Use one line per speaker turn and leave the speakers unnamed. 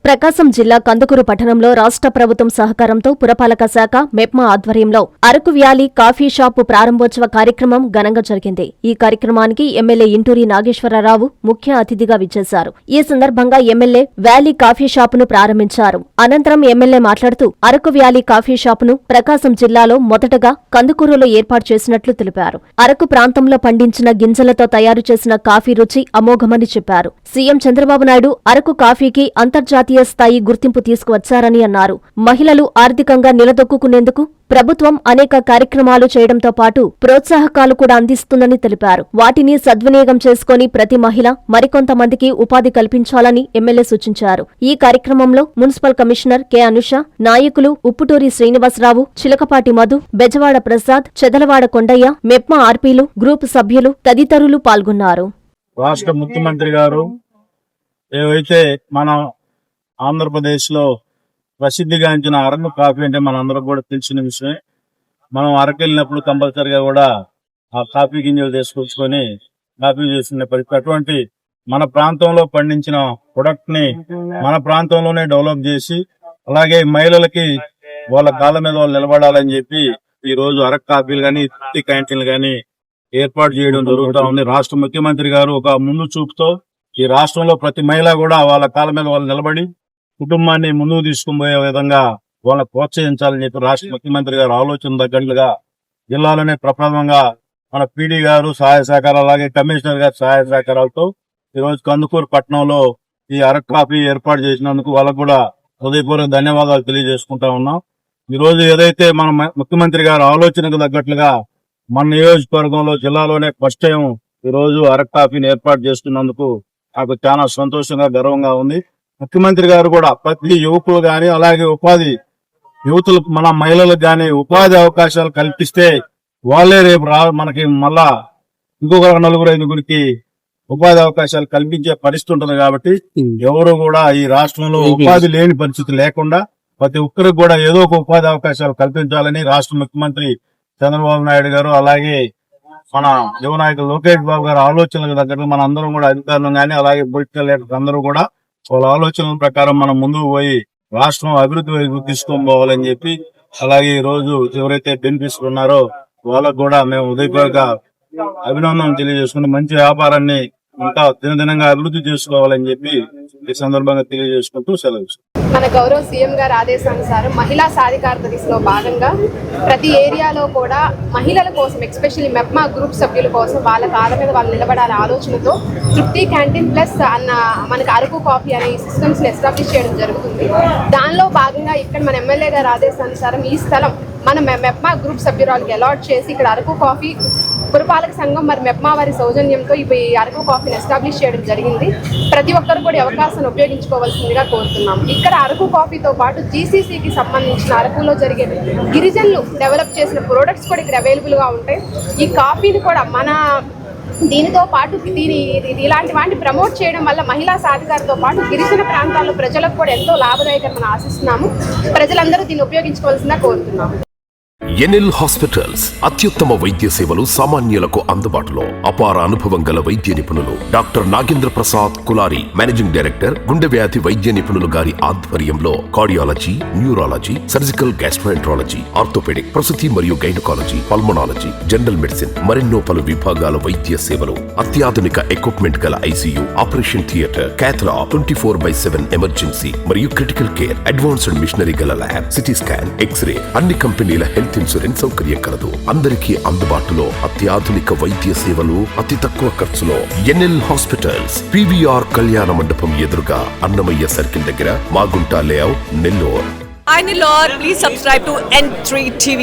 ప్రకాశం జిల్లా కందుకూరు పట్టణంలో రాష్ట్ర ప్రభుత్వం సహకారంతో పురపాలక శాఖ మెప్మా ఆధ్వర్యంలో అరకు వ్యాలీ కాఫీ షాపు ప్రారంభోత్సవ కార్యక్రమం ఘనంగా జరిగింది. ఈ కార్యక్రమానికి ఎమ్మెల్యే ఇంటూరి నాగేశ్వరరావు ముఖ్య అతిథిగా విచ్చేశారు. ఈ సందర్భంగా ఎమ్మెల్యే వ్యాలీ కాఫీ షాపును ప్రారంభించారు. అనంతరం ఎమ్మెల్యే మాట్లాడుతూ అరకు వ్యాలీ కాఫీ షాపును ప్రకాశం జిల్లాలో మొదటగా కందుకూరులో ఏర్పాటు చేసినట్లు తెలిపారు. అరకు ప్రాంతంలో పండించిన గింజలతో తయారు చేసిన కాఫీ రుచి అమోఘమని చెప్పారు. సీఎం చంద్రబాబు నాయుడు అరకు కాఫీకి అంతర్జాతీయ స్థాయి గుర్తింపు తీసుకువచ్చారని అన్నారు. మహిళలు ఆర్థికంగా నిలదొక్కునేందుకు ప్రభుత్వం అనేక కార్యక్రమాలు చేయడంతో పాటు ప్రోత్సాహకాలు కూడా అందిస్తుందని తెలిపారు. వాటిని సద్వినియోగం చేసుకుని ప్రతి మహిళ మరికొంతమందికి ఉపాధి కల్పించాలని ఎమ్మెల్యే సూచించారు. ఈ కార్యక్రమంలో మున్సిపల్ కమిషనర్ కె అనుష, నాయకులు ఉప్పుటూరి శ్రీనివాసరావు, చిలకపాటి మధు, బెజవాడ ప్రసాద్, చెదలవాడ కొండయ్య, మెప్మా ఆర్పీలు, గ్రూప్ సభ్యులు తదితరులు పాల్గొన్నారు.
రాష్ట్ర ముఖ్యమంత్రి గారు ఏవైతే మన ఆంధ్రప్రదేశ్ లో ప్రసిద్ధిగాంచిన అరకు కాఫీ అంటే మనందరం కూడా తెలిసిన విషయమే. మనం అరకు వెళ్ళినప్పుడు కంపల్సరిగా కూడా ఆ కాఫీ గింజలు తీసుకొచ్చుకొని కాఫీ చేసిన పరిస్థితి. అటువంటి మన ప్రాంతంలో పండించిన ప్రొడక్ట్ ని మన ప్రాంతంలోనే డెవలప్ చేసి అలాగే మహిళలకి వాళ్ళ కాళ్ళ మీద వాళ్ళు నిలబడాలని చెప్పి ఈ రోజు అరకు కాఫీలు కానీ టీ క్యాంటీన్లు కానీ ఏర్పాటు చేయడం జరుగుతూ ఉంది. రాష్ట్ర ముఖ్యమంత్రి గారు ఒక ముందు చూపుతో ఈ రాష్ట్రంలో ప్రతి మహిళ కూడా వాళ్ళ కాళ్ళ మీద వాళ్ళు నిలబడి కుటుంబాన్ని ముందుకు తీసుకుని పోయే విధంగా వాళ్ళని ప్రోత్సహించాలని చెప్పి రాష్ట్ర ముఖ్యమంత్రి గారు ఆలోచన తగ్గట్లుగా జిల్లాలోనే ప్రప్రథమంగా మన పీడీ గారు సహాయ సహకారాలు అలాగే కమిషనర్ గారు సహాయ సహకారాలతో ఈరోజు కందుకూరు పట్టణంలో ఈ అరకు కాఫీ ఏర్పాటు చేసినందుకు వాళ్ళకు కూడా హృదయపూర్వక ధన్యవాదాలు తెలియజేసుకుంటా ఉన్నాం. ఈ రోజు ఏదైతే మన ముఖ్యమంత్రి గారు ఆలోచనకు తగ్గట్లుగా మన నియోజకవర్గంలో జిల్లాలోనే ఫస్ట్ టైం ఈ రోజు అరకు కాఫీని ఏర్పాటు చేస్తున్నందుకు నాకు చాలా సంతోషంగా గర్వంగా ఉంది. ముఖ్యమంత్రి గారు కూడా ప్రతి యువకులు గాని అలాగే ఉపాధి యువతులు మన మహిళలకు గాని ఉపాధి అవకాశాలు కల్పిస్తే వాళ్ళే రేపు మనకి మళ్ళా ఇంకొక 4-5 ఉపాధి అవకాశాలు కల్పించే పరిస్థితి ఉంటుంది. కాబట్టి ఎవరు కూడా ఈ రాష్ట్రంలో ఉపాధి లేని పరిస్థితి లేకుండా ప్రతి ఒక్కరికి కూడా ఏదో ఒక ఉపాధి అవకాశాలు కల్పించాలని రాష్ట్ర ముఖ్యమంత్రి చంద్రబాబు నాయుడు గారు అలాగే మన యువ నాయకులు లోకేష్ బాబు గారు ఆలోచనలకు తగ్గట్టు మన అందరం కూడా అధికారులు కానీ అలాగే పొలిటికల్ లీడర్స్ అందరూ కూడా వాళ్ళ ఆలోచనల ప్రకారం మనం ముందుకు పోయి రాష్ట్రం అభివృద్ధి వైపు తీసుకొని పోవాలని చెప్పి అలాగే ఈ రోజు ఎవరైతే బెనిఫిట్స్ ఉన్నారో వాళ్ళకు కూడా మేము ఉదయపూర్వక అభినందనలు తెలియజేసుకుని మంచి వ్యాపారాన్ని ఇంకా దినదినంగా అభివృద్ధి చేసుకోవాలని చెప్పి ఈ సందర్భంగా తెలియజేసుకుంటూ సెలవు.
మన గౌరవ సీఎం గారి ఆదేశానుసారం మహిళా సాధికారత దిశలో భాగంగా ప్రతి ఏరియాలో కూడా మహిళల కోసం ఎస్పెషల్లీ మెప్మా గ్రూప్ సభ్యుల కోసం వాళ్ళ కాళ్ళ మీద వాళ్ళు నిలబడాలనే ఆలోచనతో తృప్తి క్యాంటీన్ ప్లస్ అన్న మనకి అరకు కాఫీ అనే సిస్టమ్స్ ని ఎస్టాబ్లిష్ చేయడం జరుగుతుంది. దానిలో భాగంగా ఇక్కడ మన ఎమ్మెల్యే గారి ఆదేశానుసారం ఈ స్థలం మన మెప్మా గ్రూప్ సభ్యురాలకి అలాట్ చేసి ఇక్కడ అరకు కాఫీ పురపాలక సంఘం మరి మెప్మా వారి సౌజన్యంతో ఈ అరకు కాఫీని ఎస్టాబ్లిష్ చేయడం జరిగింది. ప్రతి ఒక్కరు కూడా అవకాశాన్ని ఉపయోగించుకోవాల్సిందిగా కోరుతున్నాం. ఇక్కడ అరకు కాఫీతో పాటు జీసీసీకి సంబంధించిన అరకులో జరిగే గిరిజనులు డెవలప్ చేసిన ప్రొడక్ట్స్ కూడా ఇక్కడ అవైలబుల్గా ఉంటాయి. ఈ కాఫీని కూడా మన దీనితో పాటు ఇలాంటి వాటిని ప్రమోట్ చేయడం వల్ల మహిళా సాధికారతో పాటు గిరిజన ప్రాంతాల్లో ప్రజలకు కూడా ఎంతో లాభదాయకమని ఆశిస్తున్నాము. ప్రజలందరూ దీన్ని ఉపయోగించుకోవాల్సిందిగా కోరుతున్నాము.
ఎన్ఎల్ హాస్పిటల్స్ అత్యుత్తమ వైద్య సేవలు సామాన్యులకు అందుబాటులో. అపార అనుభవం గల వైద్య నిపుణులు doctor Nagendra Prasad Kulari, managing director, గుండె వ్యాధి వైద్య నిపుణులు గారి ఆధ్వర్యంలో cardiology, neurology, surgical gastroenterology, orthopaedic, ప్రసూతి మరియు గైనకాలజీ, పల్మనాలజీ, జనరల్ మెడిసిన్ మరెన్నో పలు విభాగాల వైద్య సేవలు. అత్యాధునిక ఎక్విప్మెంట్ గల ఐసీయూ, ఆపరేషన్ థియేటర్, క్యాథ్లా, 24/7 ఎమర్జెన్సీ మరియు క్రిటికల్ కేర్, అడ్వాన్స్డ్ మిషనరీ గల ల్యాబ్, సిటీ స్కాన్, ఎక్స్రే, అన్ని కంపెనీల హెల్త్ ఇన్సూరెన్స్ సౌకర్యం కలదు. అందరికీ అందుబాటులో అత్యాధునిక వైద్య సేవలు అతి తక్కువ ఖర్చులో. ఎన్ఎల్ హాస్పిటల్స్, పివిఆర్ కళ్యాణ మండపం ఎదురుగా, అన్నమయ్య సర్కిల్ దగ్గర, Magunta layout, Nellore.
Please subscribe to N3 TV.